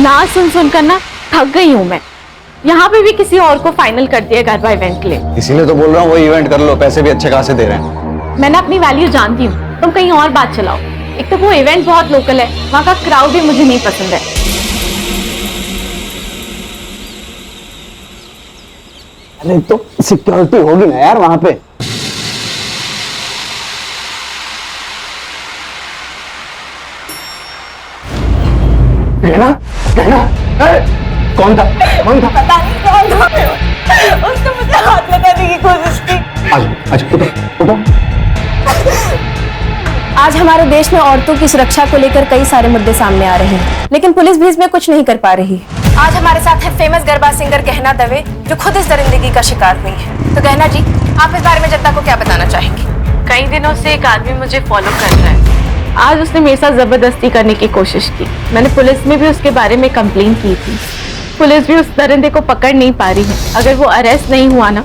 ना सुन सुनकर ना थक गई हूँ मैं। यहाँ पे भी किसी और को फाइनल कर दिया गरबा इवेंट के लिए। इसीलिए तो बोल रहा हूँ वो इवेंट कर लो, पैसे भी अच्छे खासे दे रहे हैं। मैं ना अपनी वैल्यू जानती हूँ, तुम कहीं और बात चलाओ। एक तो वो इवेंट बहुत लोकल है, वहाँ का क्राउड भी मुझे नहीं पसंद है। अरे तो सिक्योरिटी होगी ना यार वहां पे। कहना कहना कौन था कौन था? पता नहीं कौन था, उसने मुझे हाथ लगाने की कोशिश की। आज उठो उठो। आज हमारे देश में औरतों की सुरक्षा को लेकर कई सारे मुद्दे सामने आ रहे हैं, लेकिन पुलिस भी इसमें कुछ नहीं कर पा रही। आज हमारे साथ है फेमस गरबा सिंगर गहना दवे, जो खुद इस दरिंदगी का शिकार हुई है। तो गहना जी, आप इस बारे में जनता को क्या बताना चाहेंगी? कई दिनों से एक आदमी मुझे फॉलो कर रहा है। आज उसने मेरे साथ जबरदस्ती करने की कोशिश की। मैंने पुलिस में भी उसके बारे में कंप्लेन की थी। पुलिस भी उस दरिंदे को पकड़ नहीं पा रही है। अगर वो अरेस्ट नहीं हुआ ना,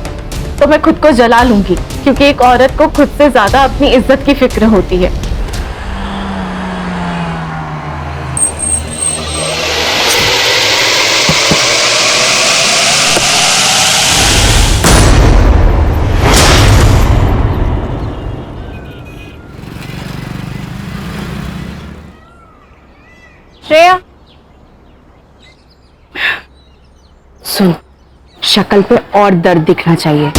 तो मैं खुद को जला लूंगी, क्योंकि एक औरत को खुद से ज्यादा अपनी इज्जत की फिक्र होती है। श्रेया, सुन, शक्ल पे और दर्द दिखना चाहिए।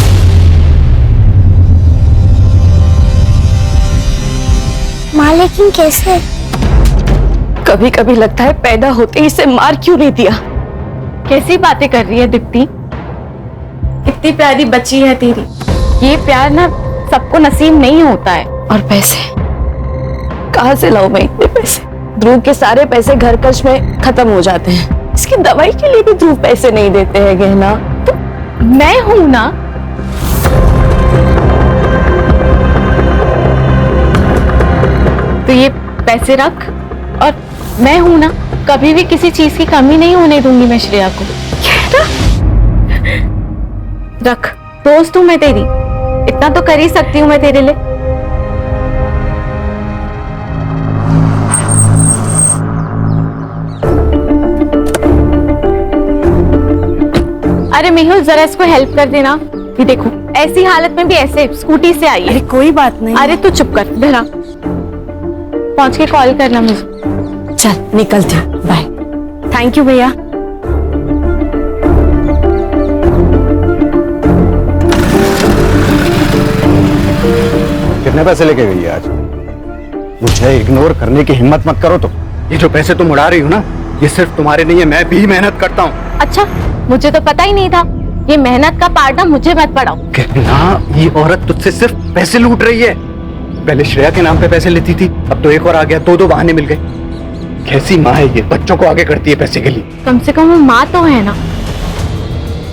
माँ लेकिन कैसे? कभी कभी लगता है पैदा होते ही इसे मार क्यों नहीं दिया। कैसी बातें कर रही है दीप्ति? कितनी प्यारी बच्ची है तेरी। ये प्यार ना सबको नसीब नहीं होता है। और पैसे कहाँ से लाऊं मैं इतने पैसे? ध्रुव के सारे पैसे घर खर्च में खत्म हो जाते हैं। इसकी दवाई के लिए भी ध्रुव पैसे नहीं देते हैं गहना। तो मैं हूं ना। तो ये पैसे रख, और मैं हूं ना, कभी भी किसी चीज की कमी नहीं होने दूंगी मैं श्रेया को। रख, दोस्त हूं मैं तेरी, इतना तो कर ही सकती हूँ मैं तेरे लिए। अरे मेहुल, जरा इसको हेल्प कर देना। ये देखो, ऐसी हालत में भी ऐसे स्कूटी से आई है। अरे कोई बात नहीं। अरे तू चुप कर, धरा, पहुंच के कॉल करना मुझे। चल निकलती हूँ, बाय। थैंक यू भैया। कितने पैसे लेके गई है आज? मुझे इग्नोर करने की हिम्मत मत करो। तो ये जो पैसे तुम उड़ा रही हो ना, ये सिर्फ तुम्हारे नहीं है, मैं भी मेहनत करता हूँ। अच्छा, मुझे तो पता ही नहीं था। ये मेहनत का पार्ट ना मुझे मत पढ़ाओ। कहना, ये औरत तुझसे सिर्फ पैसे लूट रही है। पहले श्रेया के नाम पे पैसे लेती थी, अब तो एक और आ गया, दो बहाने मिल गए। कैसी माँ है ये, बच्चों को आगे करती है पैसे के लिए। कम से कम वो माँ तो है ना,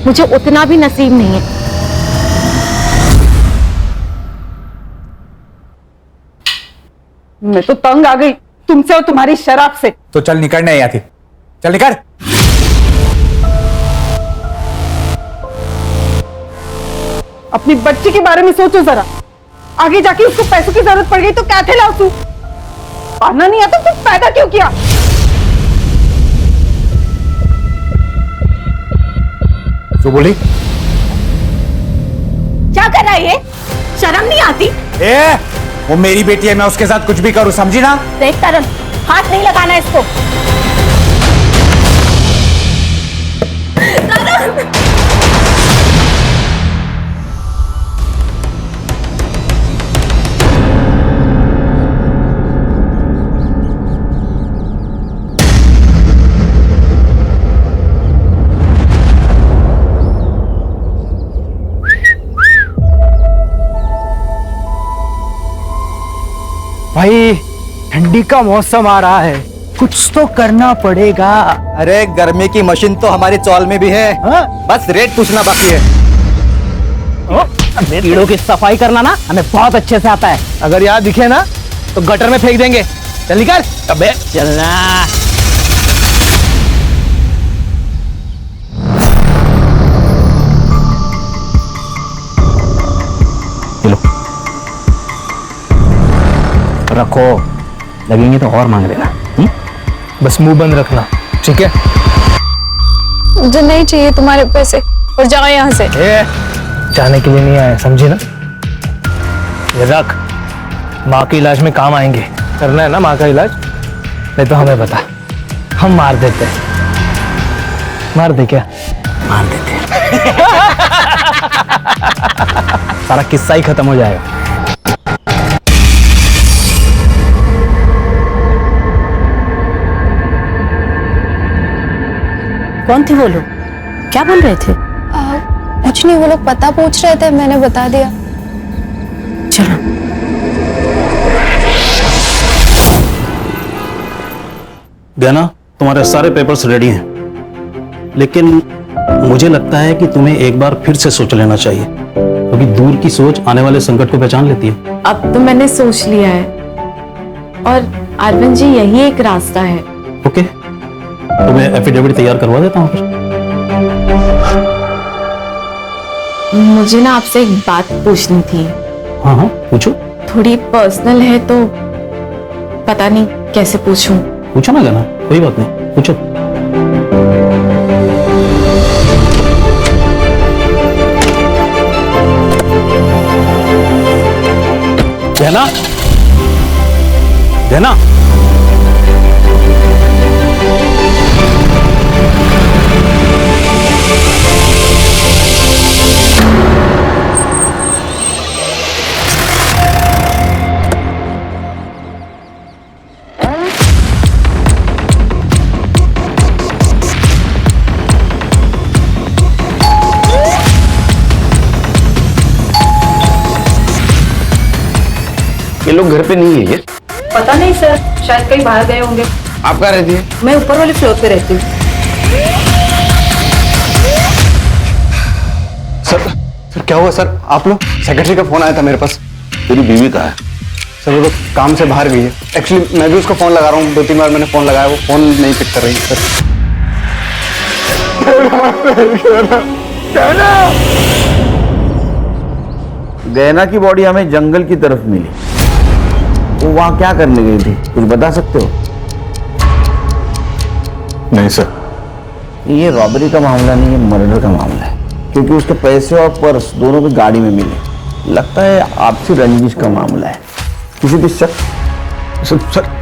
मुझे उतना भी नसीब नहीं है। मैं तो तंग आ गई तुमसे और तुम्हारी शराब से। तो चल निकल, नहीं आती, चल निकल। अपनी बच्ची के बारे में सोचो जरा। आगे जाके उसको पैसों की जरूरत पड़ गई तो क्या थे लाओ तू? पाना नहीं आता तो पैदा क्यों किया? जो बोली? क्या कर रहा है ये? शर्म नहीं आती? ए, वो मेरी बेटी है, मैं उसके साथ कुछ भी करूं, समझी ना? देख तरन, हाथ नहीं लगाना इसको। भाई ठंडी का मौसम आ रहा है, कुछ तो करना पड़ेगा। अरे गर्मी की मशीन तो हमारी चौल में भी है। हाँ? बस रेट पूछना बाकी है। कीड़ों की सफाई करना ना हमें बहुत अच्छे से आता है। अगर यहाँ दिखे ना तो गटर में फेंक देंगे। चल निकल। अबे चलना। रखो, लगेंगे तो और मांग लेना। बस मुंह बंद रखना। ठीक है? मुझे नहीं चाहिए तुम्हारे पैसे और जाओ यहाँ से। जाने के लिए नहीं आए, समझी ना? ये रख, माँ के इलाज में काम आएंगे। करना है ना माँ का इलाज? नहीं तो हमें बता, हम मार देते। मार दे क्या? मार देते। सारा किस्सा ही खत्म हो जाएगा। कौन थे वो लोग? क्या बोल रहे थे? कुछ नहीं, वो लोग पता पूछ रहे थे, मैंने बता दिया। चलो। गहना, तुम्हारे सारे पेपर्स रेडी हैं, लेकिन मुझे लगता है कि तुम्हें एक बार फिर से सोच लेना चाहिए, क्योंकि दूर की सोच आने वाले संकट को पहचान लेती है। अब तो मैंने सोच लिया है और अरविंद जी यही एक रास्ता है। ओके, तो मैं एफिडेविट तैयार करवा देता हूँ फिर। मुझे ना आपसे एक बात पूछनी थी। हाँ हाँ, पूछो। थोड़ी पर्सनल है तो पता नहीं कैसे पूछूं। पूछो ना गहना, कोई बात नहीं, पूछो। गहना, गहना, ये लोग घर पे नहीं है ये? पता नहीं सर, शायद कहीं बाहर गए होंगे। आप कहाँ रहती है? मैं ऊपर वाले फ्लोर पे रहती हूँ। सर क्या हुआ सर? आप लोग? सेक्रेटरी का फोन आया था मेरे पास। तेरी बीवी कहाँ है? सर वो तो काम से बाहर गई है। एक्चुअली मैं भी उसको फोन लगा रहा हूँ, 2-3 बार मैंने फोन लगाया, वो फोन नहीं पिक कर रही है सर। गहना की बॉडी हमें जंगल की तरफ मिली, वो वहां क्या करने गई थी, कुछ बता सकते हो? नहीं सर। ये रॉबरी का मामला नहीं, ये मर्डर का मामला है, क्योंकि उसके पैसे और पर्स दोनों भी गाड़ी में मिले। लगता है आपसी रंजिश का मामला है। किसी भी शक? सर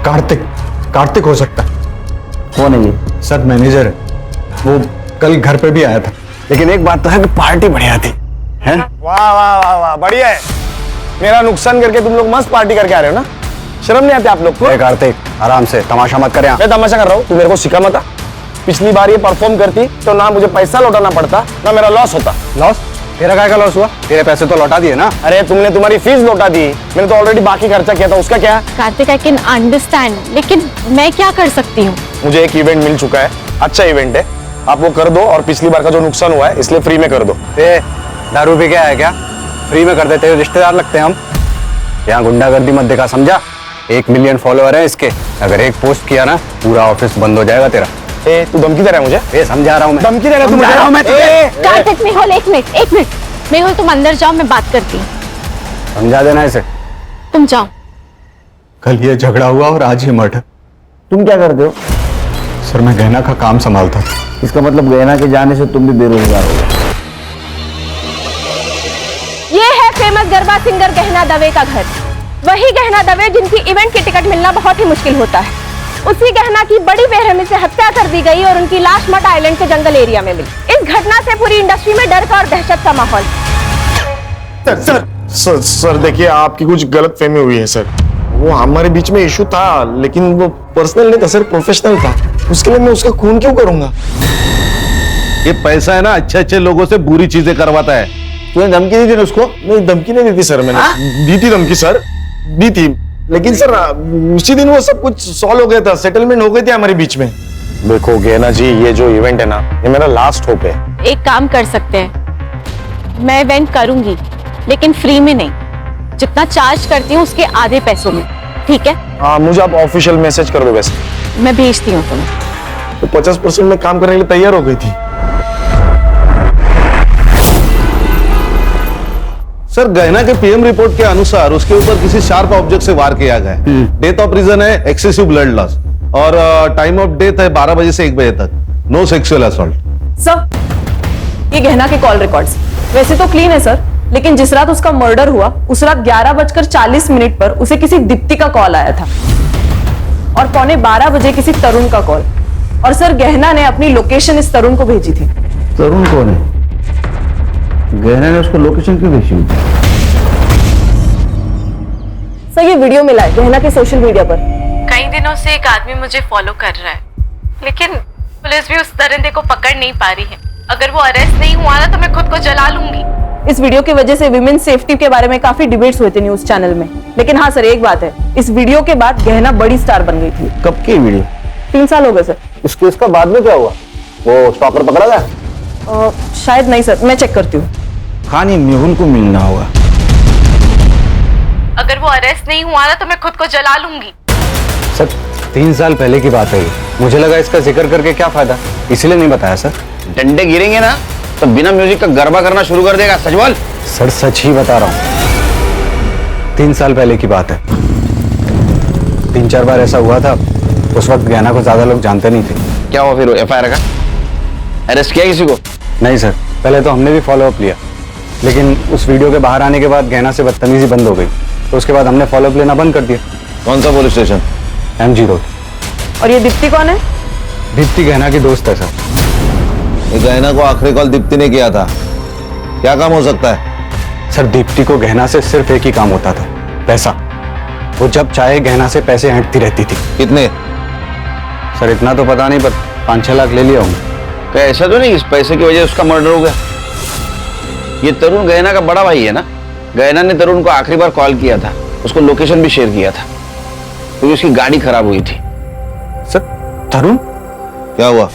कार्तिक हो सकता है। कौन है ये? सर मैनेजर है, वो कल घर पे भी आया था। लेकिन एक बात तो है कि पार्टी बढ़िया थी, है? वाह वाह वाह वाह, बढ़िया है। मेरा नुकसान करके तुम लोग मस्त पार्टी करके आ रहे हो ना? शर्म नहीं आती आप लोग को? कार्तिक आराम से, तमाशा मत कर। मैं तमाशा कर रहा हूँ, तू मेरे को सिखा मत। पिछली बार ये परफॉर्म करती तो ना मुझे पैसा लौटाना पड़ता ना मेरा लॉस होता। लॉस? तेरा काय का लॉस हुआ? तेरे पैसे तो लौटा दिए ना। अरे तुमने तुम्हारी फीस लौटा दी, मैंने तो ऑलरेडी बाकी खर्चा किया था, उसका क्या? कार्तिक, आई कैन अंडरस्टैंड, लेकिन मैं क्या कर सकती हूँ? मुझे एक इवेंट मिल चुका है, अच्छा इवेंट है, आप वो कर दो और पिछली बार का जो नुकसान हुआ है इसलिए फ्री में कर दो। दारू पी के आया क्या? फ्री में कर देते हो, रिश्तेदार लगते हैं हम। यहाँ गुंडागर्दी मत दिखा, समझा? 1 मिलियन फॉलोअर है इसके, अगर एक पोस्ट किया ना पूरा ऑफिस बंद हो जाएगा तेरा। तू धमकी दे रहा है मुझे? समझा रहा हूँ मैं। धमकी दे रहा है तू मुझे? कार्तिक, मेहुल, एक मिनट मेहुल, तुम अंदर जाओ, मैं बात करती हूँ। समझा देना इसे। तुम जाओ। कल ये झगड़ा हुआ और आज ये मर्डर। तुम क्या करते हो? सर मैं गहना का काम संभालता था। इसका मतलब गहना के जाने से तुम भी बेरोजगार हो गए। ये है फेमस गरबा सिंगर गहना दवे का घर। वही गहना दवे जिनकी इवेंट की टिकट मिलना बहुत ही मुश्किल होता है। उसी गहना की बड़ी बेरहमी से हत्या कर दी गई और उनकी लाश मट आइलैंड के जंगल एरिया में मिली। इस घटना से पूरी इंडस्ट्री में डर का और दहशत का माहौल। सर देखिए, आपकी कुछ गलत फहमी हुई है सर। वो हमारे बीच में इशू था, लेकिन वो पर्सनल नहीं था सर, प्रोफेशनल था। उसके लिए मैं उसका खून क्यों करूंगा? ये पैसा है ना, अच्छे लोगों से बुरी चीजें करवाता है। तूने धमकी दी थी उसको? नहीं, धमकी नहीं दी थी सर, मैंने दी थी धमकी सर, दी थी, लेकिन सर उसी दिन वो सब कुछ सॉल्व हो गया था, सेटलमेंट हो गई थी हमारे बीच में। देखो गहना जी, ये जो इवेंट है ना, ये मेरा लास्ट होप है। एक काम कर सकते हैं, मैं इवेंट करूंगी लेकिन फ्री में नहीं, जितना चार्ज करती हूँ उसके आधे पैसों में, ठीक है? हाँ, मुझे आप ऑफिशियल मैसेज कर दो। वैसे मैं भेजती हूँ तुम्हें। तो 50% में काम करने के लिए तैयार हो गई थी। सर गहना के पीएम रिपोर्ट के अनुसार उसके ऊपर किसी शार्प ऑब्जेक्ट से वार किया गया है। डेथ ऑफ रीजन है एक्सेसिव ब्लड लॉस। और टाइम ऑफ डेथ है 12 बजे से 1 बजे तक। No sexual assault. सर, ये गहना के कॉल रिकॉर्ड्स वैसे तो क्लीन है सर, लेकिन जिस रात उसका मर्डर हुआ उस रात 11:40 पर उसे किसी दीप्ति का कॉल आया था और 11:15 बजे किसी तरुण का कॉल। और सर, गहना ने अपनी लोकेशन इस तरुण को भेजी थी। तरुण कौन है? गहना ने उसको लोकेशन क्यों भेजी? सर, ये वीडियो मिला है गहना के सोशल मीडिया पर। कई दिनों से एक आदमी मुझे फॉलो कर रहा है, लेकिन पुलिस भी उस दरिंदे को पकड़ नहीं पा रही है। अगर वो अरेस्ट नहीं हुआ ना तो मैं खुद को जला लूंगी। इस वीडियो की वजह से विमेन सेफ्टी के बारे में काफी डिबेट्स हुए थे न्यूज चैनल में, लेकिन हाँ सर, एक बात है, इस वीडियो के बाद गहना बड़ी स्टार बन गई थी। कब की वीडियो? 3 साल हो गए सर। इस केस का बाद में क्या हुआ? वो स्टॉकर पकड़ा गया? शायद नहीं सर, मैं चेक करती हूँ। खानी मेहुल को मिलना होगा। अगर वो अरेस्ट नहीं हुआ ना तो मैं खुद को जला लूंगी। सर 3 साल पहले की बात है ये। मुझे लगा इसका जिक्र करके क्या फायदा, इसलिए नहीं बताया सर। डंडे गिरेंगे ना तो बिना म्यूजिक का गरबा करना शुरू कर देगा। सच बोल। सर सच ही बता रहा हूँ, 3 साल पहले की बात है। 3-4 बार ऐसा हुआ था। उस वक्त गहना को ज्यादा लोग जानते नहीं थे। क्या हुआ फिर? FIR का अरेस्ट किया किसी को? नहीं सर, पहले तो हमने भी फॉलो अप लिया, लेकिन उस वीडियो के बाहर आने के बाद गहना से बदतमीजी बंद हो गई, तो उसके बाद हमने फॉलो अप लेना बंद कर दिया। कौन सा पुलिस स्टेशन? MG road. और ये दीप्ति कौन है? दीप्ति गहना की दोस्त है सर। ये गहना को आखिरी कॉल दीप्ति ने किया था। क्या काम हो सकता है? सर दीप्ति को गहना से सिर्फ एक ही काम होता था, पैसा। वो जब चाहे गहना से पैसे ऐंठती रहती थी। कितने? सर इतना तो पता नहीं, पर 5-6 लाख ले लिया होंगे। क्या ऐसा तो नहीं इस पैसे की वजह से उसका मर्डर हो गया? ये तरुण गहना का बड़ा भाई है ना? गहना ने तरुण को आखिरी बार कॉल किया था, उसको लोकेशन भी शेयर किया था, क्योंकि उसकी गाड़ी खराब हुई थी। सर तरुण? क्या हुआ?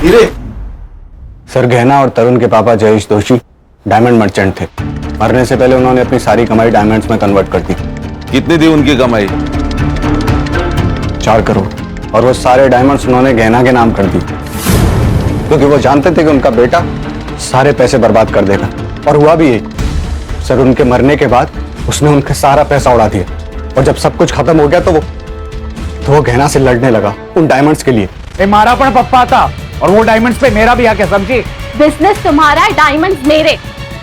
हीरे? सर गहना और तरुण के पापा जयेश दोषी डायमंड मर्चेंट थे। मरने से पहले उन्होंने अपनी सारी कमाई डायमंड्स में कन्वर्ट कर दी। कितनी थी उनकी कमाई? 4 करोड़। और वो सारे डायमंड्स उन्होंने गहना के नाम कर दी, क्योंकि वो जानते थे कि उनका बेटा सारे पैसे बर्बाद कर देगा। और हुआ भी यही। सर उनके मरने के बाद उसने उनका सारा पैसा उड़ा दिया, और जब सब कुछ खत्म हो गया तो वो गहना से लड़ने लगा उन डायमंड्स के लिए। मारा पण पप्पा था और वो डायमंड्स पे मेरा भी आके समझी। बिजनेस तुम्हारा, डायमंड्स मेरे,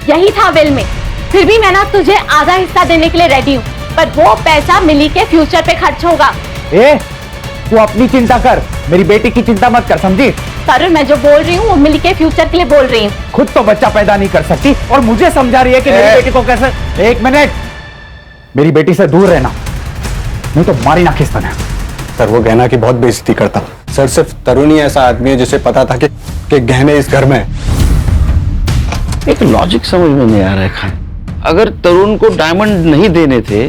यही था विल में। फिर भी मैं ना तुझे आधा हिस्सा देने के लिए रेडी हूँ, पर वो पैसा मिली के फ्यूचर पे खर्च होगा। तू अपनी चिंता कर, मेरी बेटी की चिंता मत कर, समझी? तरुण, मैं जो बोल रही हूँ वो मिली के फ्यूचर के लिए बोल रही हूँ। खुद तो बच्चा पैदा नहीं कर सकती और मुझे समझा रही है कि मेरी बेटी को कैसे। 1 मिनट, मेरी बेटी से दूर रहना, नहीं तो मारी ना खिस्ता। सर वो गहना की बहुत बेइज्जती करता। सर सिर्फ तरुण ही ऐसा आदमी है जिसे पता था कि गहने इस घर में है। एक लॉजिक समझ में नहीं आ रहा है खान। अगर तरुण को डायमंड नहीं देने थे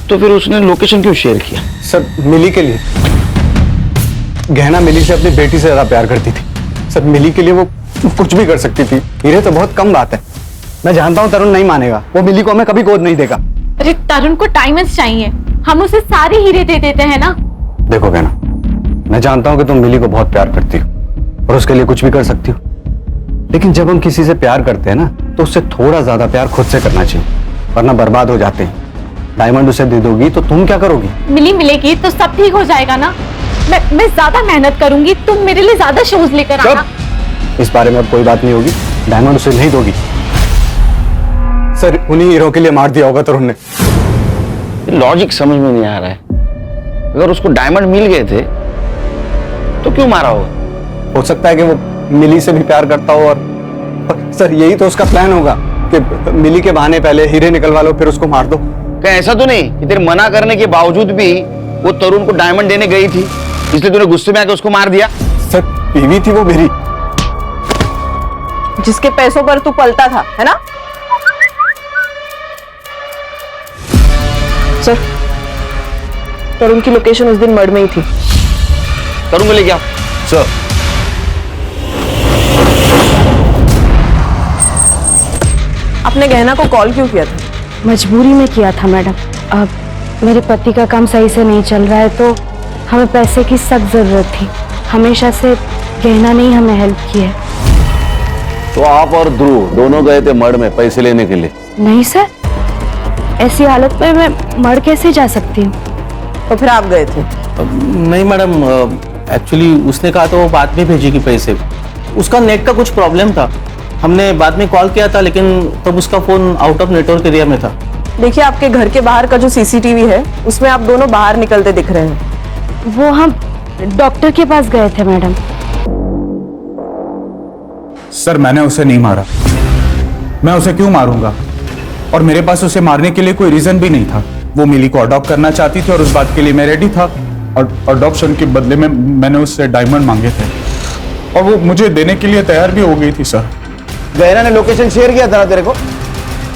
तो फिर उसने लोकेशन क्यों शेयर किया? सर मिली के लिए। गहना मिली से अपनी बेटी से ज्यादा प्यार करती थी। सर मिली के लिए वो कुछ भी कर सकती थी। हीरे तो बहुत कम बात है। मैं जानता हूँ तरुण नहीं मानेगा, वो मिली को हमें कभी गोद नहीं देगा। अरे तरुण को डायमंड्स चाहिए, हम उसे सारे हीरे दे देते हैं ना। देखो गहना, मैं जानता हूँ कि तुम मिली को बहुत प्यार करती हो और उसके लिए कुछ भी कर सकती हो, लेकिन जब हम किसी से प्यार करते हैं ना तो उससे थोड़ा ज्यादा प्यार खुद से करना चाहिए, वरना बर्बाद हो जाते हैं। डायमंड उसे दे दोगी तो तुम क्या करोगी? मिली मिलेगी तो सब ठीक हो जाएगा ना। मैं ज्यादा मेहनत करूंगी, तुम मेरे लिए ज्यादा शोज लेकर आना। इस बारे में अब कोई बात नहीं होगी। डायमंड उसे नहीं दोगी। सर उन्हीं हीरो के लिए मार दिया होगा तरुण ने। लॉजिक समझ में नहीं आ रहा है। अगर उसको डायमंड मिल गए थे तो क्यों मारा होगा? हो सकता है कि वो मिली से भी प्यार करता हो, और सर यही तो उसका प्लान होगा कि मिली के बहाने पहले हीरे निकलवा लो फिर उसको मार दो। क्या ऐसा तो नहीं कि तेरे मना करने के बावजूद भी वो तरुण को डायमंड देने गई थी, इसलिए तूने गुस्से में आके उसको मार दिया? सर बीवी थी वो मेरी, जिसके पैसों पर तू पलता था, है ना? सर तरुण की लोकेशन उस दिन मर्ड में ही थी। तरुण को लेके आओ। सर आपने गहना को कॉल क्यों किया था? मजबूरी में किया था मैडम। अब मेरे पति का काम सही से नहीं चल रहा है तो हमें पैसे की सख्त जरूरत थी। हमेशा से गहना ने ही हमें हेल्प की है। तो आप और ध्रुव दोनों गए थे मड़ में पैसे लेने के लिए? नहीं सर, ऐसी हालत में मैं मड़ कैसे जा सकती हूँ? तो फिर आप गए थे? नहीं मैडम, एक्चुअली उसने कहा तो वो बाद में भेजेगी पैसे। उसका नेट का कुछ प्रॉब्लम था, हमने बाद में कॉल किया था लेकिन तब उसका phone out of network area में था। देखिए, आपके घर के बाहर का जो सीसीटीवी है उसमें आप दोनों बाहर निकलते दिख रहे हैं। वो हम डॉक्टर के पास गए थे मैडम। सर मैंने उसे नहीं मारा। मैं उसे क्यों मारूंगा? और मेरे पास उसे मारने के लिए कोई रीजन भी नहीं था। वो मिली को अडॉप्ट करना चाहती थी और उस बात के लिए मैं रेडी था। और अडॉप्शन के बदले में मैंने उससे डायमंड मांगे थे और वो मुझे देने के लिए तैयार भी हो गई थी सर। गहना ने लोकेशन शेयर किया था तेरे को,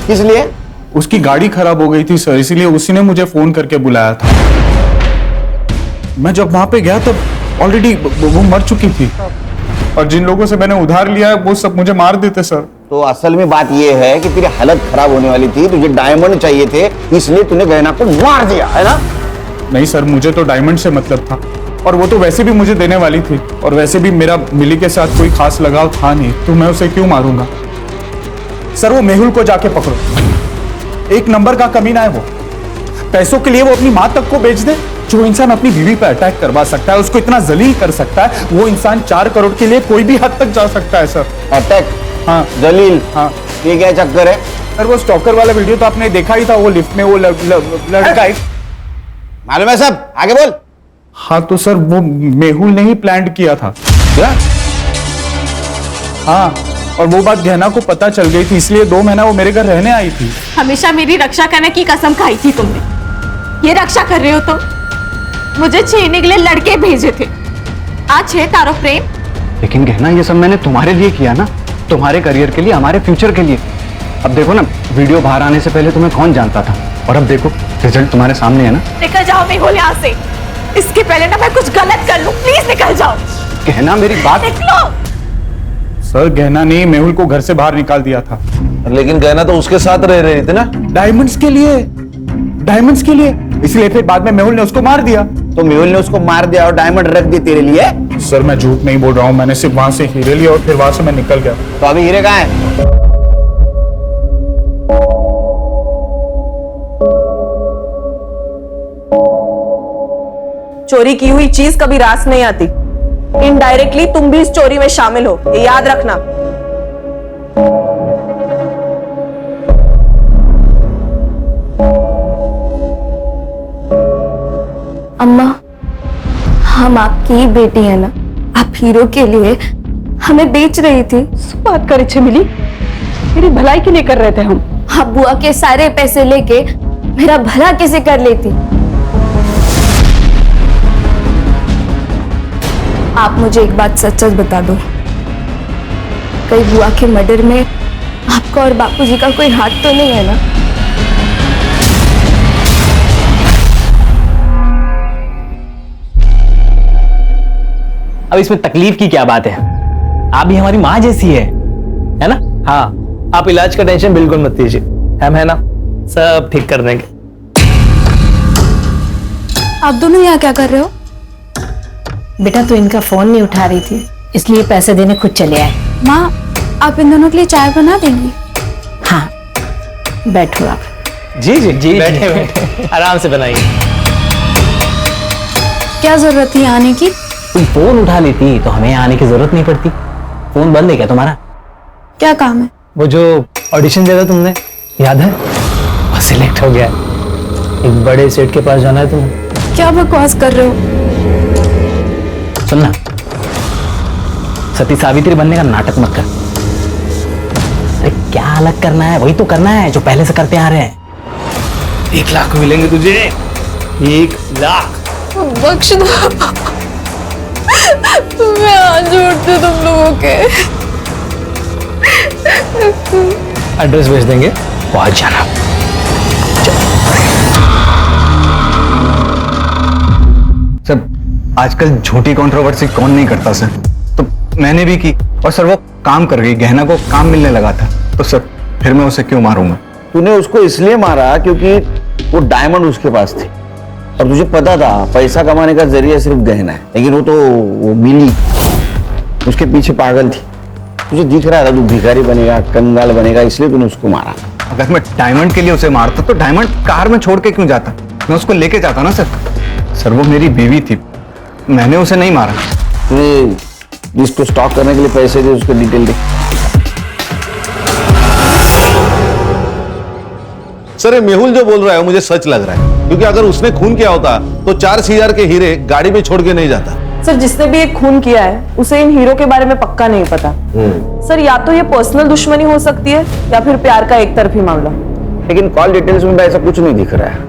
किस लिए? उसकी गाड़ी खराब हो गई थी सर, इसीलिए उसी ने मुझे फोन करके बुलाया था। मैं जब वहां पे गया तब ऑलरेडी वो मर चुकी थी और जिन लोगों से मैंने उधार लिया है वो सब मुझे मार देते सर। तो असल में बात यह है कि तेरी हालत खराब होने वाली थी, तुझे डायमंड चाहिए थे, इसलिए तूने गहना को मार दिया, है ना? नहीं सर, मुझे तो डायमंड से मतलब था और वो तो वैसे भी मुझे देने वाली थी और वैसे भी मेरा मिली के साथ कोई खास लगाव था नहीं, तो मैं उसे क्यों मारूंगा? सर वो मेहुल को जाके पकड़ो, एक नंबर का कमीना है वो। पैसों के लिए वो अपनी मां तक को बेच दे। जो इंसान अपनी बीवी पर अटैक करवा सकता है, उसको इतना जलील कर सकता है, वो इंसान 4 करोड़ के लिए कोई भी हद तक जा सकता है सर। अटैक? हाँ जलील? हाँ। ये क्या चक्कर है? सर वो स्टॉकर वाला वीडियो तो आपने देखा ही था, वो लिफ्ट में वो लड़का। मालूम है सब, आगे बोल। हाँ तो सर वो मेहुल ने ही प्लान किया था। क्या? हाँ, और वो बात गहना को पता चल गई थी, इसलिए 2 महीना वो मेरे घर रहने आई थी। हमेशा मेरी रक्षा करने की कसम खाई थी तुमने। ये रक्षा कर रहे हो तुम? मुझे छेड़ने के लिए लड़के भेजे थे, आज है तारो प्रेम। लेकिन गहना ये सब मैंने तुम्हारे लिए किया ना, तुम्हारे करियर के लिए, हमारे फ्यूचर के लिए। अब देखो ना, वीडियो बाहर आने से पहले तुम्हें कौन जानता था, और अब देखो रिजल्ट तुम्हारे सामने है ना। निकल जाओ मेहुल यहाँ से, इसके पहले ना मैं कुछ गलत कर लूं। प्लीज निकल जाओ। गहना मेरी बात। निकलो। सर गहना ने मेहुल को घर से बाहर निकाल दिया था। लेकिन गहना तो उसके साथ रह रही थी ना? डायमंड्स के लिए, डायमंड्स के लिए, इसलिए फिर बाद में मेहुल ने उसको मार दिया। तो मेहुल ने उसको मार दिया और डायमंड रख दी तेरे लिए? सर मैं झूठ नहीं बोल रहा हूँ, मैंने सिर्फ वहां से हीरे लिए और फिर वहां से मैं निकल गया। तो अभी हीरे कहाँ है? चोरी की हुई चीज कभी रास नहीं आती। इनडायरेक्टली तुम भी इस चोरी में शामिल हो, ये याद रखना। अम्मा, हम आपकी ही बेटी है ना, आप हीरो के लिए हमें बेच रही थी। बात करे छे मिली, मेरी भलाई के लिए कर रहे थे हम। आप बुआ के सारे पैसे लेके मेरा भला कैसे कर लेती? आप मुझे एक बात सच सच बता दो, कहीं बुआ के मर्डर में आपका और बापूजी का कोई हाथ तो नहीं है ना? अब इसमें तकलीफ की क्या बात है? आप भी हमारी माँ जैसी है ना? हाँ, आप इलाज का टेंशन बिल्कुल मत लीजिए, हम है ना, सब ठीक कर देंगे। आप दोनों यहाँ क्या कर रहे हो? बेटा तो इनका फोन नहीं उठा रही थी, इसलिए पैसे देने खुद चले आए। माँ, आप इन दोनों के लिए चाय बना देंगी? हाँ, बैठो आप। जी जी जी, बैठे बैठे आराम से बनाइए। क्या जरूरत थी आने की? तुम फोन उठा लेती तो हमें आने की जरूरत नहीं पड़ती। फोन बंद है क्या तुम्हारा? क्या काम है? वो जो ऑडिशन दिया था तुमने, याद है? वो सिलेक्ट हो गया, एक बड़े सेट के पास जाना है तुम्हें। क्या बकवास कर रहे हो? सुनना, सती सावित्री बनने का नाटक मत कर। अरे क्या अलग करना है, वही तो करना है जो पहले से करते आ रहे हैं। 1 लाख मिलेंगे तुझे, 1 लाख। बख्श दो, मैं हाथ जोड़ती तुम लोगों के। एड्रेस भेज देंगे, पहुंच जाना। सर आजकल झूठी कंट्रोवर्सी कौन नहीं करता सर, तो मैंने भी की और सर वो काम कर गई, गहना को काम मिलने लगा था, तो सर फिर मैं उसे क्यों मारूंगा? तूने उसको इसलिए मारा क्योंकि वो डायमंड उसके पास थे और तुझे पता था पैसा कमाने का जरिया सिर्फ गहना है, लेकिन वो मिली उसके पीछे पागल थी। तुझे दिख रहा था तू भिखारी बनेगा, कंगाल बनेगा, इसलिए तूने उसको मारा। अगर मैं डायमंड के लिए उसे मारता तो डायमंड कार में छोड़ के क्यों जाता? मैं उसको लेके जाता ना सर। सर वो मेरी बीवी थी, मैंने उसे नहीं मारा। तूने जिसको स्टॉक करने के लिए पैसे दे उसके डिटेल दे। सर ये मेहुल जो बोल रहा है मुझे सच लग रहा है, क्योंकि अगर उसने खून किया होता तो 4,000 के हीरे गाड़ी में छोड़ के नहीं जाता। सर जिसने भी एक खून किया है उसे इन हीरो के बारे में पक्का नहीं पता। सर या तो ये पर्सनल दुश्मनी हो सकती है या फिर प्यार का एक तरफी मामला। लेकिन कॉल डिटेल्स में ऐसा कुछ नहीं दिख रहा है,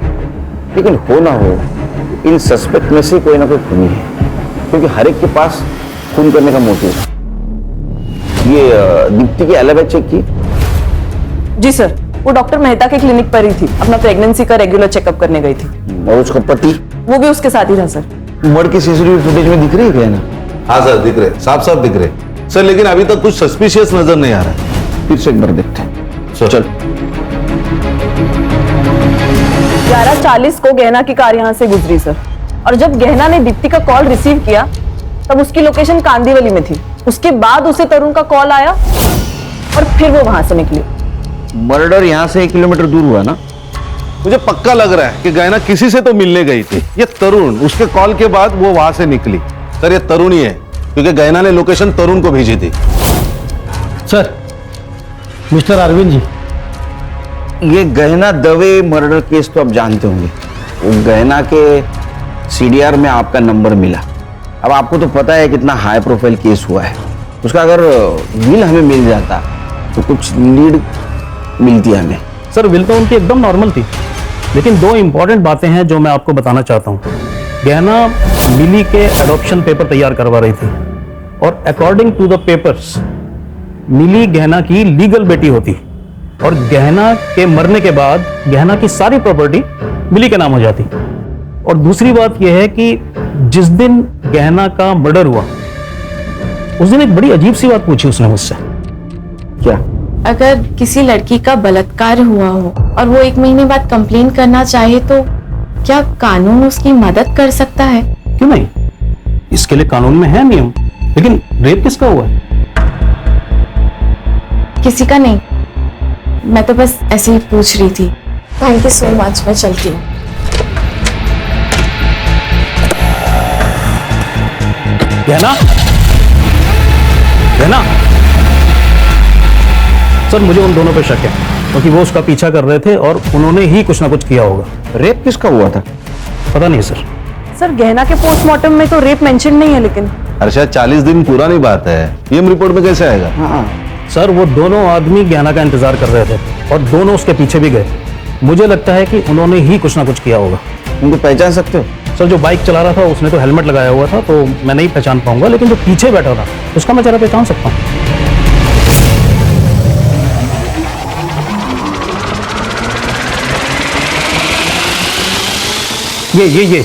लेकिन हो ना हो इन सस्पेक्ट में से कोई ना कोई खूनी है, क्योंकि हर एक के पास खून करने का मोटिव है। ये दीप्ति की एलिबी चेक की? जी सर, वो डॉक्टर मेहता के क्लिनिक पर ही थी, अपना प्रेगनेंसी का रेगुलर चेकअप करने गई थी। और उसका पति? वो भी उसके साथ ही था सर। मर्डर की सीसीटीवी फुटेज में दिख रही है ना? हाँ सर दिख रहे, साफ साफ दिख रहे सर, लेकिन अभी तक कुछ सस्पिशियस नजर नहीं आ रहा है। फिर से एक बार देखते हैं। चल। 11:40 को गहना की कार यहाँ से गुजरी सर, और जब गहना ने दीप्ति का कॉल रिसीव किया तब उसकी लोकेशन कांदीवली में थी। उसके बाद उसे तरुण का कॉल आया और फिर वो वहां से निकली। मर्डर यहाँ से 1 किलोमीटर दूर हुआ ना? मुझे पक्का लग रहा है कि गहना किसी से तो मिलने गई थी। ये तरुण, उसके कॉल के बाद वो वहां से निकली। सर ये तरुण ही है, क्योंकि गहना ने लोकेशन तरुण को भेजी थी। सर मिस्टर अरविंद जी, ये गहना दवे मर्डर केस तो आप जानते होंगे। वो गहना के सीडीआर में आपका नंबर मिला। अब आपको तो पता है कितना हाई प्रोफाइल केस हुआ है। उसका अगर विल हमें मिल जाता तो कुछ लीड मिलती है हमें। सर विल तो उनकी एकदम नॉर्मल थी, लेकिन 2 इंपॉर्टेंट बातें हैं जो मैं आपको बताना चाहता हूँ। गहना मिली के एडॉप्शन पेपर तैयार करवा रही थी और अकॉर्डिंग टू द पेपर्स मिली गहना की लीगल बेटी होती और गहना के मरने के बाद गहना की सारी प्रॉपर्टी मिली के नाम हो जाती। और दूसरी बात यह है कि जिस दिन गहना का मर्डर हुआ उस दिन एक बड़ी अजीब सी बात पूछी उसने मुझसे। क्या? अगर किसी लड़की का बलात्कार हुआ हो और वो 1 महीने बाद कंप्लेन करना चाहे तो क्या कानून उसकी मदद कर सकता है? क्यों नहीं, इसके लिए कानून में है नियम। लेकिन रेप किसका हुआ है? किसी का नहीं, मैं तो बस ऐसे ही पूछ रही थी। थैंक यू सो मच, मैं चलती हूँ। गहना, गहना। सर मुझे उन दोनों पे शक है, क्योंकि वो उसका पीछा कर रहे थे और उन्होंने ही कुछ ना कुछ किया होगा। रेप किसका हुआ था? पता नहीं सर। सर गहना के पोस्टमार्टम में तो रेप मेंशन नहीं है, लेकिन अरे शायद 40 दिन पूरा नहीं बात है, ये रिपोर्ट में कैसे आएगा? हाँ सर वो दोनों आदमी गहना का इंतजार कर रहे थे और दोनों उसके पीछे भी गए। मुझे लगता है कि उन्होंने ही कुछ ना कुछ किया होगा। उनको पहचान सकते हो? सर जो बाइक चला रहा था उसने तो हेलमेट लगाया हुआ था, तो मैं नहीं पहचान पाऊंगा, लेकिन जो पीछे बैठा था उसका मैं जरा पहचान सकता हूँ। ये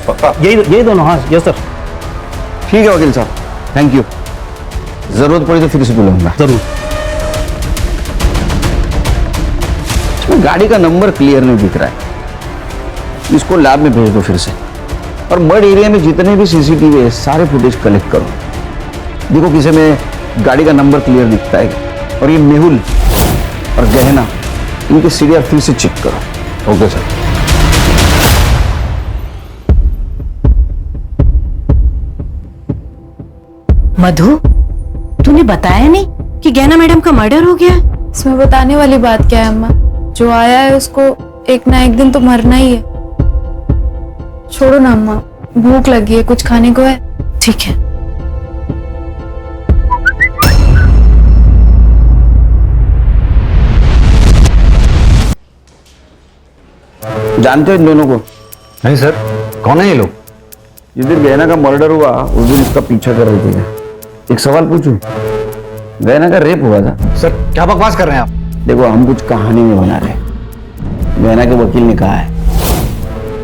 पक्का? यही दोनों। हाँ यस सर। ठीक है वकील साहब, थैंक यू। जरूरत पड़ी तो फिर से बुलाऊंगा। जरूर। इसमें गाड़ी का नंबर क्लियर नहीं दिख रहा है, इसको लैब में भेज दो फिर से। और मर्ड एरिया में जितने भी सीसीटीवी है सारे फुटेज कलेक्ट करो, देखो किसी में गाड़ी का नंबर क्लियर दिखता है। और ये मेहुल और गहना, इनके सीडीआर फिर से चेक करो। Okay sir. मधु, तूने बताया नहीं कि गहना मैडम का मर्डर हो गया? इसमें बताने वाली बात क्या है अम्मा? जो आया है उसको एक ना एक दिन तो मरना ही है। छोड़ो ना अम्मा, भूख लगी है, कुछ खाने को है? ठीक है। जानते हो इन दोनों को? नहीं सर, कौन है ये लोग? जिस दिन गहना का मर्डर हुआ उस दिन इसका पीछा कर रही थी। एक सवाल पूछूं, गहना का रेप हुआ था? सर क्या बकवास कर रहे हैं आप? देखो हम कुछ कहानी नहीं बना रहे। गहना के वकील ने कहा है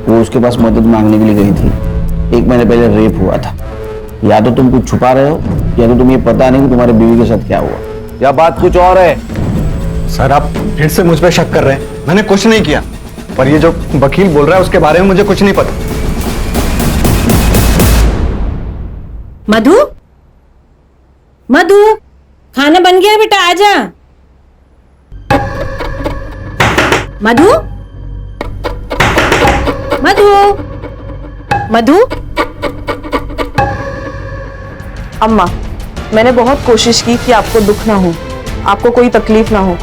वो उसके पास मदद मांगने के लिए गई थी। 1 महीने पहले रेप हुआ था। या तो तुम कुछ छुपा रहे हो या तो तुम्हें पता नहीं कि तुम्हारे बीवी के साथ क्या हुआ। या बात कुछ और है। सर आप फिर से मुझ पे शक कर रहे हैं। मैंने कुछ नहीं किया, पर ये जो वकील बोल रहा है उसके बारे में मुझे कुछ नहीं पता। मधु, मधु, खाना बन गया बेटा, आजा। मधु, मधु, मधु। अम्मा, मैंने बहुत कोशिश की कि आपको दुख ना हो, आपको कोई तकलीफ ना हो,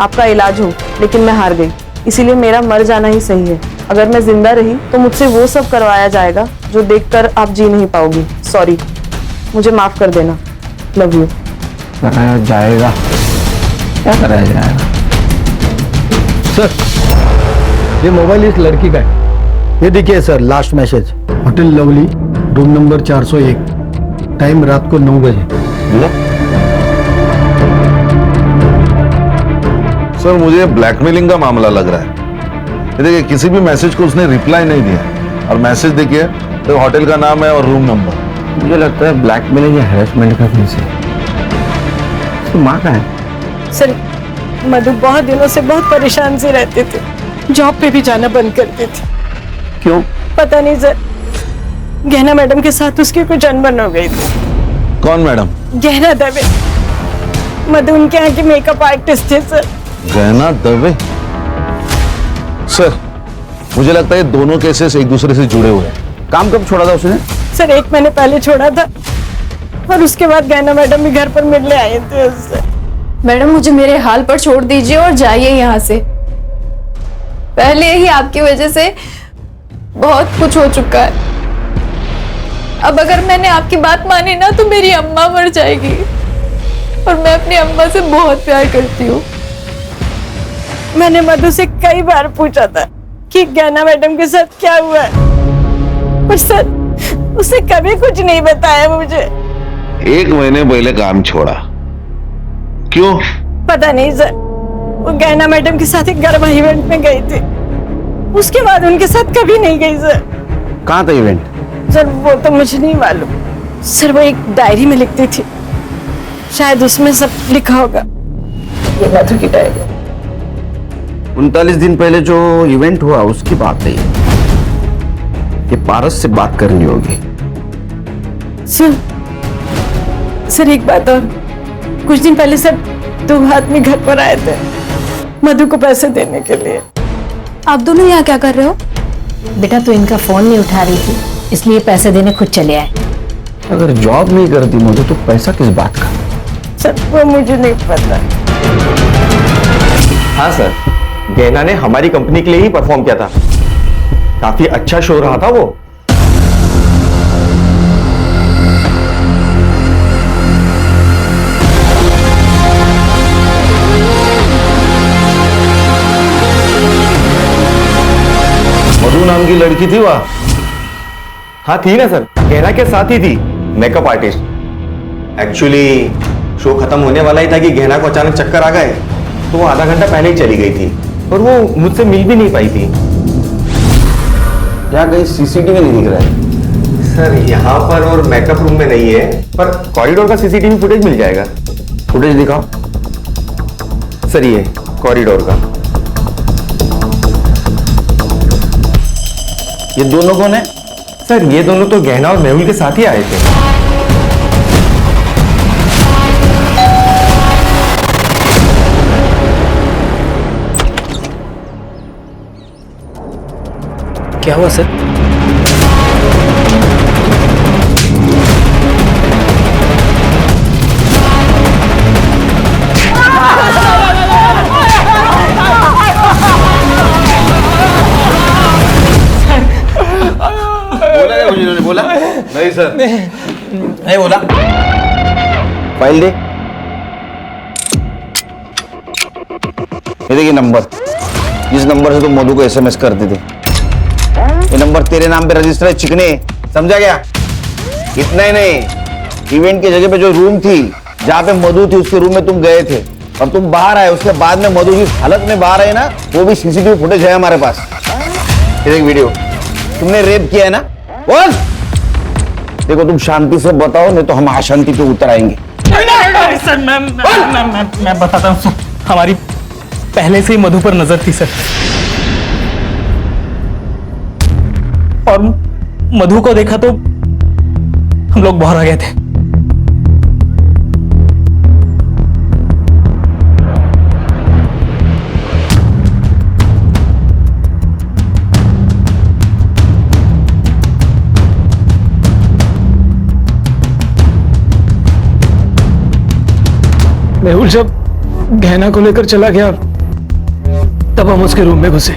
आपका इलाज हो, लेकिन मैं हार गई। इसीलिए मेरा मर जाना ही सही है। अगर मैं जिंदा रही तो मुझसे वो सब करवाया जाएगा जो देखकर आप जी नहीं पाओगी। सॉरी, मुझे माफ कर देना। Love you. कराया जाएगा? क्या कराया जाएगा? सर, ये मोबाइल इस लड़की का है। ये देखिए sir, last message, hotel lovely, room number 401, time रात को 9 बजे। सर मुझे ब्लैकमेलिंग का मामला लग रहा है। ये देखिए, किसी भी मैसेज को उसने रिप्लाई नहीं दिया, और मैसेज देखिए तो होटल का नाम है और रूम नंबर। मुझे लगता है ब्लैकमेलिंग या हैरेसमेंट का केस है। तो माँ का है? सर, मधु बहुत दिनों से बहुत परेशान से रहते थे, जॉब पे भी जाना बंद कर देते। क्यों? पता नहीं सर, गहना मैडम के साथ उसकी कुछ अनबन हो गई थी। कौन मैडम? गहना दवे, मधु उनके यहाँ की मेकअप आर्टिस्ट थे सर। गहना दवे? सर मुझे लगता है ये दोनों केसेस एक दूसरे से जुड़े हुए हैं। काम कब छोड़ा था उसने? सर 1 महीने पहले छोड़ा था, और उसके बाद गहना मैडम भी घर पर मिलने आए थे उससे। मैडम, मुझे मेरे हाल पर छोड़ दीजिए और जाइए यहाँ से। पहले ही आपकी वजह से बहुत कुछ हो चुका है। अब अगर मैंने आपकी बात मानी ना तो मेरी अम्मा मर जाएगी, और मैं अपनी अम्मा से बहुत प्यार करती हूँ। मैंने मधु से कई बार पूछा था कि गहना मैडम के साथ क्या हुआ है, पर सर उसने कभी कुछ नहीं बताया मुझे। 1 महीने पहले काम छोड़ा, क्यों? पता नहीं सर, वो गहना मैडम के साथ एक गरबा इवेंट में गई थी, उसके बाद उनके साथ कभी नहीं गई सर। कहाँ था इवेंट? सर वो तो मुझे नहीं मालूम सर, वो एक डायरी में लिखती थी, शायद उसमें सब लिखा होगा। ये मधु की डायरी। 39 दिन पहले जो इवेंट हुआ उसकी बात है ये पारस से बात करनी होगी। सर एक बात और, कुछ दिन पहले सर 2 आदमी घर पर आए थे मधु को पैसे देने के लिए। आप दोनों यहाँ क्या कर रहे हो? बेटा तो इनका फोन नहीं उठा रही थी, इसलिए पैसे देने खुद चले आए। अगर जॉब नहीं करती मधु तो पैसा किस बात का? सर वो मुझे नहीं पता। हाँ सर, गहना ने हमारी कंपनी के लिए ही परफॉर्म किया था, काफी अच्छा शो रहा था वो। मधु नाम की लड़की थी वह? हाँ थी ना सर, गहना के साथ ही थी, मेकअप आर्टिस्ट। एक्चुअली शो खत्म होने वाला ही था कि गहना को अचानक चक्कर आ गए, तो वो आधा घंटा पहले ही चली गई थी, और वो मुझसे मिल भी नहीं पाई थी। क्या कहीं सीसीटीवी नहीं दिख रहा है? सर यहाँ पर और मेकअप रूम में नहीं है, पर कॉरिडोर का सीसीटीवी फुटेज मिल जाएगा। फुटेज दिखाओ। सर ये कॉरिडोर का। ये दोनों कौन है? सर ये दोनों तो गहना और मेहुल के साथ ही आए थे। क्या हुआ सर? बोला क्या उन्होंने? बोला नहीं सर। नहीं बोला। फाइल दे। ये देखिए नंबर, जिस नंबर से तुम मधु को एसएमएस करते थे, ये नंबर तेरे नाम पे रजिस्टर है चिकने, समझा क्या? इतना ही नहीं, इवेंट की जगह पे जो रूम थी जहाँ पे मधु थी उसके रूम में तुम गए थे और तुम बाहर आए, उसके बाद में मधु जिस हालत में बाहर आई ना, वो भी सीसीटीवी फुटेज है हमारे पास। ये देख वीडियो, तुमने रेप किया है ना? बोल। देखो तुम शांति से बताओ, नहीं तो हम अशांति पे उतर आएंगे। सर मैं बताता हूँ। हमारी पहले से ही मधु पर नजर थी सर, और मधु को देखा तो हम लोग बौरा गए थे। मेहुल जब गहना को लेकर चला गया तब हम उसके रूम में घुसे।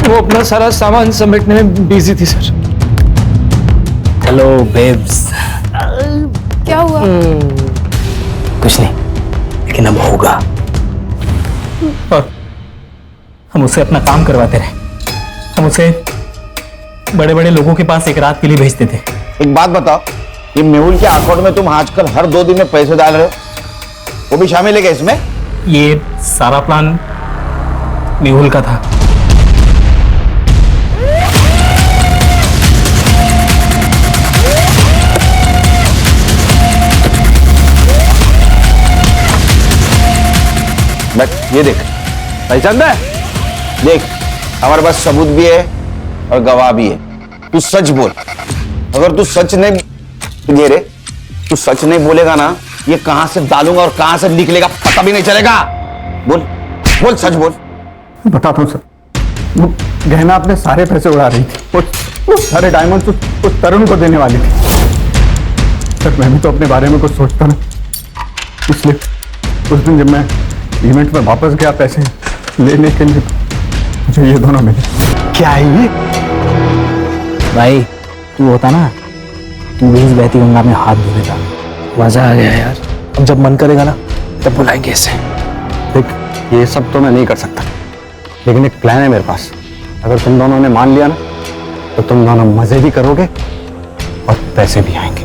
वो अपना सारा सामान समेटने में बिजी थी सर। Hello babes. क्या हुआ? कुछ नहीं, लेकिन अब होगा। और हम उसे अपना काम करवाते रहे। हम उसे बड़े बड़े लोगों के पास एक रात के लिए भेजते थे। एक बात बताओ, ये मेहुल के अकाउंट में तुम आजकल हर 2 दिन में पैसे डाल रहे हो, वो भी शामिल है क्या इसमें? ये सारा प्लान मेहुल का था। बट ये देख, पहचानता है? देख, हमारे पास सबूत भी है और गवाह भी है। तू सच बोल। अगर तू सच नहीं ये रे, तू सच नहीं बोलेगा ना, ये कहां से डालूंगा और कहां से निकलेगा पता भी नहीं चलेगा। बोल बोल, सच बोल। बताता हूँ सर, वो गहना अपने सारे पैसे उड़ा रही थी। वो सारे डायमंड्स उस तरुण को देने वाली थी। सर मैं भी तो अपने बारे में कुछ सोचता ना, इसलिए उस दिन जब मैं इवेंट में वापस गया पैसे लेने के लिए, मुझे ये दोनों मिले। क्या है ये? भाई तू होता ना, तू भी इस बहती गंगा में हाथ धो देता। मजा आ गया यार। अब जब मन करेगा ना तब बुलाएंगे इसे। देख, ये सब तो मैं नहीं कर सकता, लेकिन एक प्लान है मेरे पास। अगर तुम दोनों ने मान लिया ना, तो तुम दोनों मजे भी करोगे और पैसे भी आएंगे।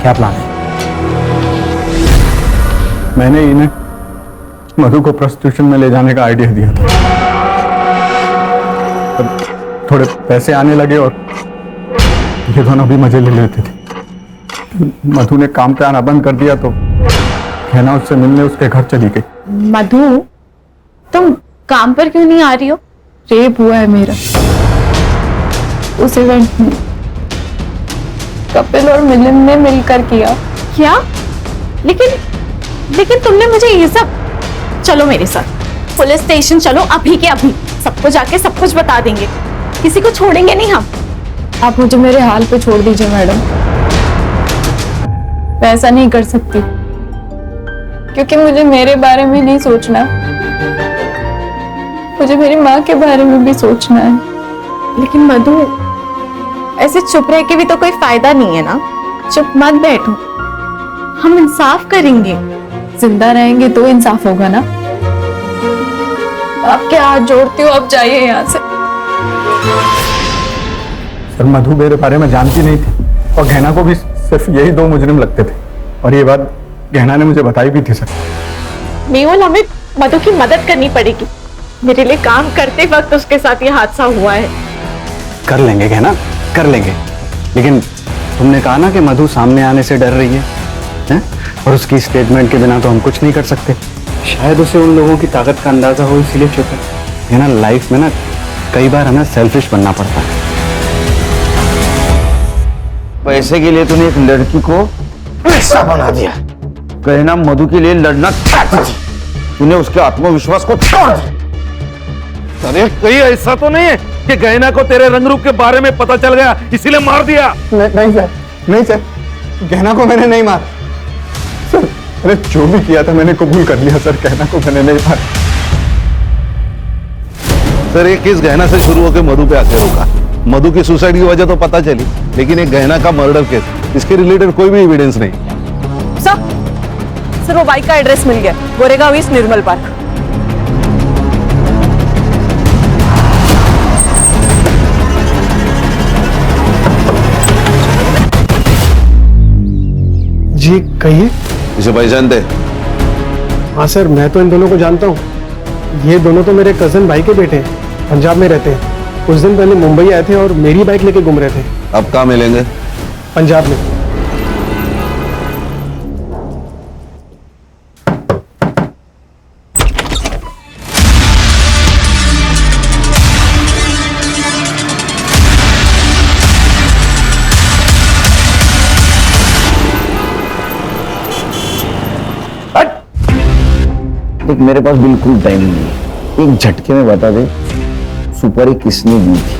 क्या प्लान है? मैंने इन्हें मधु को प्रोस्टिट्यूशन में ले जाने का आइडिया दिया था। तब थोड़े पैसे आने लगे और ये दोनों भी मजे ले लेते थे। मधु ने काम पे आना बंद कर दिया तो गहना उससे मिलने उसके घर चली गई। मधु, तुम काम पर क्यों नहीं आ रही हो? रेप हुआ है मेरा उस इवेंट में। कपिल और मिलन ने मिलकर किया। क्या? लेकिन तुमने मुझे ये सब। चलो मेरे साथ पुलिस स्टेशन चलो, अभी के अभी। सबको जाके सब कुछ बता देंगे, किसी को छोड़ेंगे नहीं हम। आप मुझे मेरे हाल पे छोड़ दीजिए मैडम। मैं ऐसा नहीं कर सकती, क्योंकि मुझे मेरे बारे में नहीं सोचना, मुझे मेरी माँ के बारे में भी सोचना है। लेकिन मधु, ऐसे चुप रह के भी तो कोई फायदा नहीं है ना। चुप मत बैठो, हम इंसाफ करेंगे। जिंदा रहेंगे तो इंसाफ होगा ना। आपके हाथ जोड़ती हूँ, आप जाइए यहाँ से। सर मधु मेरे बारे में जानती नहीं थी, और गहना को भी सिर्फ यही 2 मुजरिम लगते थे, और ये बात गहना ने मुझे बताई भी थी सर। मेहुल, हमें मधु की मदद करनी पड़ेगी। मेरे लिए काम करते वक्त उसके साथ ये हादसा हुआ है। कर लेंगे गहना, कर लेंगे। लेकिन तुमने कहा ना कि मधु सामने आने से डर रही है, हैं? और उसकी स्टेटमेंट के बिना तो हम कुछ नहीं कर सकते। शायद उसे उन लोगों की ताकत का अंदाजा हो, इसीलिए चुप है ना। लाइफ में ना कई बार हमें सेल्फिश बनना पड़ता है। पैसे के लिए तूने एक लड़की को पैसा बना दिया। गहना मधु के लिए लड़ना चाहती थी, तूने उसके आत्मविश्वास को तोड़ दिया। अरे कहीं ऐसा तो नहीं है कि गहना को तेरे रंग रूप के बारे में पता चल गया इसीलिए मार दिया? नहीं सर, नहीं सर, गहना को मैंने नहीं मारा सर। अरे जो भी किया था मैंने कबूल कर लिया सर, गहना को मैंने नहीं मारा। सर ये केस गहना से शुरू होकर मधु पे आके रुका। मधु की सुसाइड की वजह तो पता चली, लेकिन एक गहना का मर्डर केस, इसके रिलेटेड कोई भी एविडेंस नहीं। सर वो बाइक का एड्रेस मिल गया, गोरेगांव ईस्ट निर्मल पार्क। जी कहिए। इसे पहचानते? हाँ सर, मैं तो इन दोनों को जानता हूँ। ये दोनों तो मेरे कजन भाई के बेटे हैं, पंजाब में रहते हैं। कुछ दिन पहले मुंबई आए थे और मेरी बाइक लेके घूम रहे थे। अब कहाँ मिलेंगे? पंजाब में। देख मेरे पास बिल्कुल टाइम नहीं है, एक झटके में बता दे सुपारी किसने दी थी।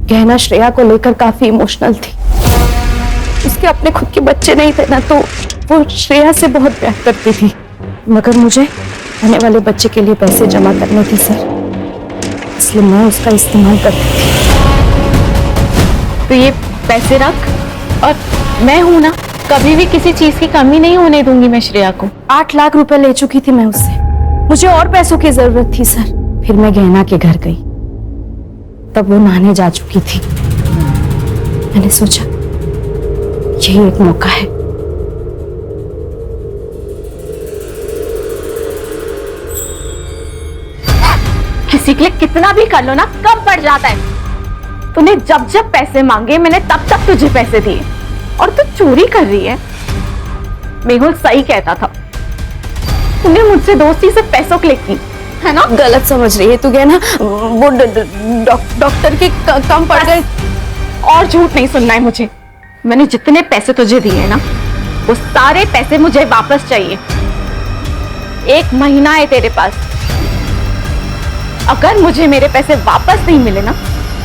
गहना श्रेया को लेकर काफी इमोशनल थी। उसके अपने खुद के बच्चे नहीं थे ना, तो वो श्रेया से बहुत प्यार करती थी, मगर मुझे आने वाले बच्चे के लिए पैसे जमा करने थे सर, इसलिए मैं उसका इस्तेमाल करती थी। तो ये पैसे रख, और मैं हूं ना, कभी भी किसी चीज की कमी नहीं होने दूंगी मैं श्रेया को। 8 लाख रुपए ले चुकी थी मैं उससे, मुझे और पैसों की जरूरत थी सर। फिर मैं गहना के घर गई, तब वो नहाने जा चुकी थी। मैंने सोचा यही एक मौका है। किसी के लिए कितना भी कर लो ना, कम पड़ जाता है। तूने जब जब पैसे मांगे मैंने तब तक तुझे पैसे दिए, और तू चोरी कर रही है। मेहुल सही कहता था, तूने मुझसे दोस्ती से पैसों के लिए की है ना। गलत समझ रही है तू गहना, वो डॉक्टर के कम पड़ गए। और झूठ नहीं सुनना है मुझे। मैंने जितने पैसे तुझे दिए ना, वो सारे पैसे मुझे वापस चाहिए। 1 महीना है तेरे पास, अगर मुझे मेरे पैसे वापस नहीं मिले ना,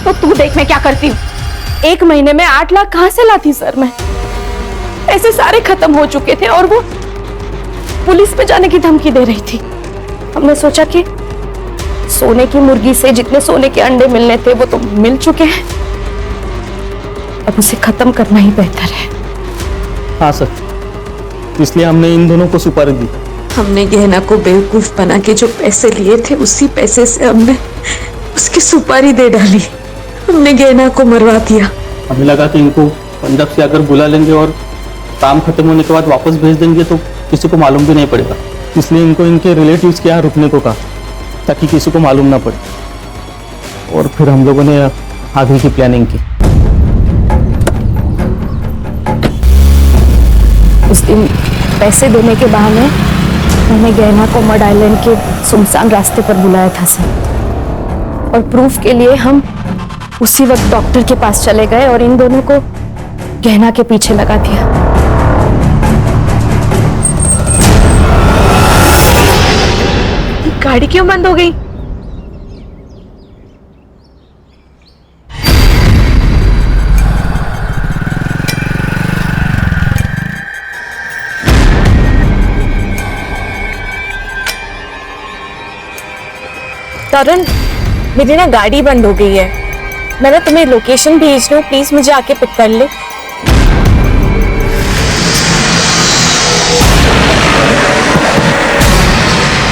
तो तू देख मैं क्या करती हूँ। 1 महीने में 8 लाख कहां से लाती सर मैं? पैसे सारे खत्म हो चुके थे और वो पुलिस में जाने की धमकी दे रही थी। हमने सोचा कि सोने की मुर्गी से जितने सोने के अंडे मिलने थे वो तो मिल चुके हैं, अब उसे खत्म करना ही बेहतर है। हाँ सर, इसलिए हमने इन दोनों को सुपारी दी। हमने गहना को बेवकूफ बना के जो पैसे लिए थे, उसी पैसे से हमने उसकी सुपारी दे डाली। हमने गहना को मरवा दिया। हमें लगा कि इनको पंजाब से अगर बुला लेंगे और काम खत्म होने के बाद वापस भेज देंगे तो किसी को मालूम भी नहीं पड़ेगा, इसलिए इनको इनके रिलेटिव्स के यहाँ रुकने को कहा ताकि किसी को मालूम ना पड़े। और फिर हम लोगों ने आगे की प्लानिंग की। उस दिन पैसे देने के बहाने मैंने गहना को मड आइलैंड के सुनसान रास्ते पर बुलाया था सर, और प्रूफ के लिए हम उसी वक्त डॉक्टर के पास चले गए और इन दोनों को गहना के पीछे लगा दिया। गाड़ी क्यों बंद हो गई? तरुण, मेरी ना गाड़ी बंद हो गई है। मैं ना तुम्हें लोकेशन भेज रही हूँ, प्लीज मुझे आके पिक कर ले।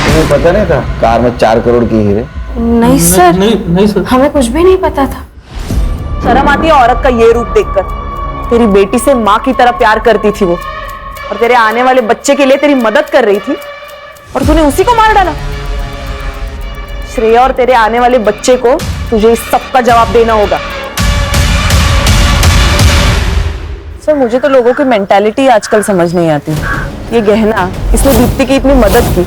तुम्हें पता नहीं था कार में 4 करोड़ की हीरे? नहीं सर, नहीं सर, हमें कुछ भी नहीं पता था। शर्म आती है औरत का ये रूप देखकर। तेरी बेटी से माँ की तरह प्यार करती थी वो, और तेरे आने वाले बच्चे के लिए तेरी मदद कर रही थी, और तूने उसी को मार डाला। श्रेया और तेरे आने वाले बच्चे को तुझे इस सब का जवाब देना होगा। सर, मुझे तो लोगों की मेंटालिटी आजकल समझ नहीं आती। ये गहना, इसने दीप्ति की इतनी मदद की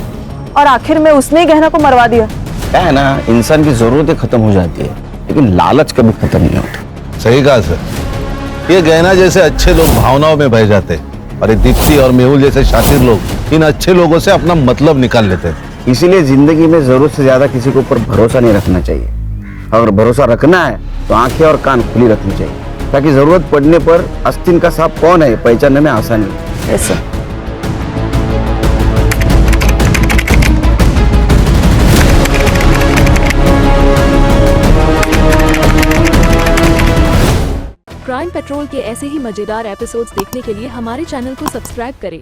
और आखिर में उसने ही गहना को मरवा दिया। क्या है ना, इंसान की जरूरतें खत्म हो जाती है, लेकिन लालच कभी खत्म नहीं होता। सही कहा सर। ये गहना जैसे अच्छे लोग भावनाओं में बह जाते हैं, और ये दीप्ति और मेहुल जैसे शातिर लोग इन अच्छे लोगों से अपना मतलब निकाल लेते हैं। इसीलिए जिंदगी में जरूरत से ज्यादा किसी के ऊपर भरोसा नहीं रखना चाहिए। अगर भरोसा रखना है तो आंखें और कान खुली रखनी चाहिए, ताकि जरूरत पड़ने पर आस्तीन का सांप कौन है पहचानने में आसानी है। ऐसा क्राइम पेट्रोल के ऐसे ही मजेदार एपिसोड्स देखने के लिए हमारे चैनल को सब्सक्राइब करें